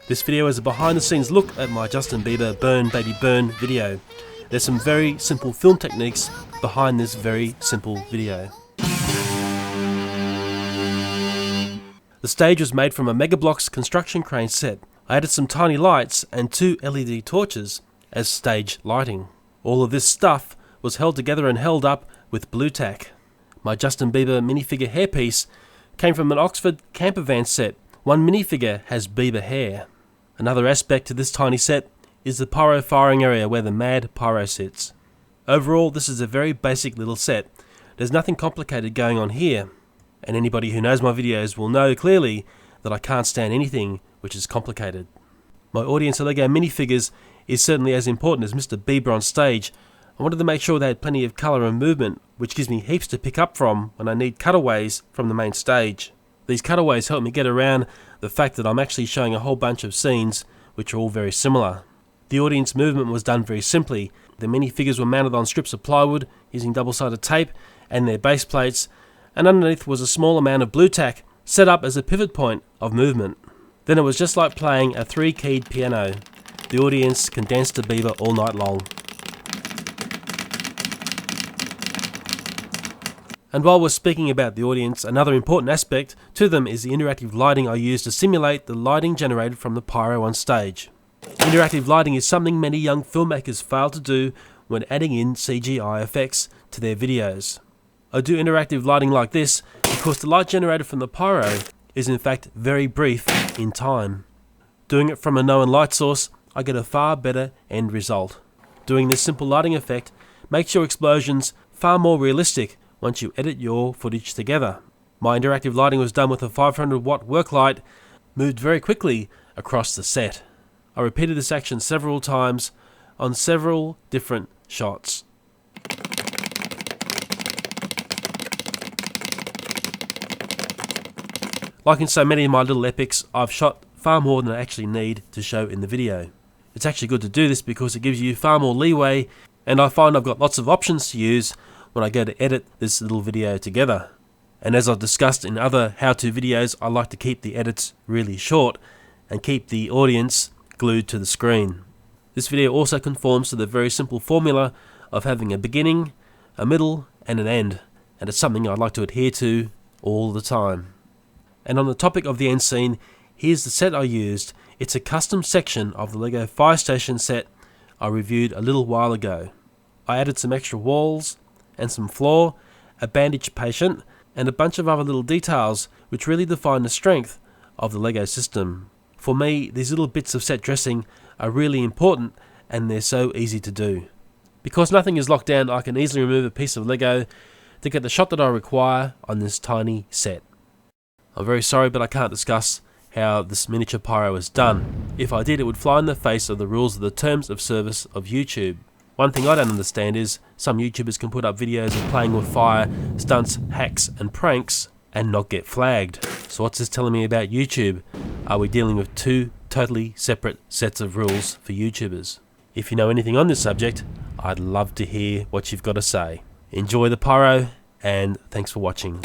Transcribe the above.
This video is a behind the scenes look at my Justin Bieber Burn Baby Burn video. There's some very simple film techniques behind this very simple video. The stage was made from a Mega Bloks construction crane set. I added some tiny lights and 2 LED torches as stage lighting. All of this stuff was held together and held up with blue tack. My Justin Bieber minifigure hairpiece came from an Oxford camper van set. One minifigure has Bieber hair. Another aspect to this tiny set is the pyro firing area where the mad pyro sits. Overall, this is a very basic little set. There's nothing complicated going on here, and anybody who knows my videos will know clearly that I can't stand anything which is complicated. My audience of LEGO minifigures is certainly as important as Mr. Bieber on stage. I wanted to make sure they had plenty of colour and movement, which gives me heaps to pick up from when I need cutaways from the main stage. These cutaways help me get around the fact that I'm actually showing a whole bunch of scenes which are all very similar. The audience movement was done very simply. The minifigures were mounted on strips of plywood using double-sided tape and their base plates, and underneath was a small amount of blue tack set up as a pivot point of movement. Then it was just like playing a 3-keyed piano. The audience can dance to Bieber all night long. And while we're speaking about the audience, another important aspect to them is the interactive lighting I use to simulate the lighting generated from the pyro on stage. Interactive lighting is something many young filmmakers fail to do when adding in CGI effects to their videos. I do interactive lighting like this because the light generated from the pyro is in fact very brief in time. Doing it from a known light source, I get a far better end result. Doing this simple lighting effect makes your explosions far more realistic once you edit your footage together. My interactive lighting was done with a 500 watt work light, moved very quickly across the set. I repeated this action several times on several different shots. Like in so many of my little epics, I've shot far more than I actually need to show in the video. It's actually good to do this because it gives you far more leeway, and I find I've got lots of options to use when I go to edit this little video together. And as I've discussed in other how-to videos, I like to keep the edits really short and keep the audience glued to the screen. This video also conforms to the very simple formula of having a beginning, a middle and an end, and it's something I like to adhere to all the time. And on the topic of the end scene, here's the set I used. It's a custom section of the LEGO Fire Station set I reviewed a little while ago. I added some extra walls and some floor, a bandaged patient, and a bunch of other little details which really define the strength of the LEGO system. For me, these little bits of set dressing are really important and they're so easy to do. Because nothing is locked down, I can easily remove a piece of LEGO to get the shot that I require on this tiny set. I'm very sorry, but I can't discuss how this miniature pyro is done. If I did, it would fly in the face of the rules of the terms of service of YouTube. One thing I don't understand is some YouTubers can put up videos of playing with fire, stunts, hacks and pranks and not get flagged. So what's this telling me about YouTube? Are we dealing with two totally separate sets of rules for YouTubers? If you know anything on this subject, I'd love to hear what you've got to say. Enjoy the pyro and thanks for watching.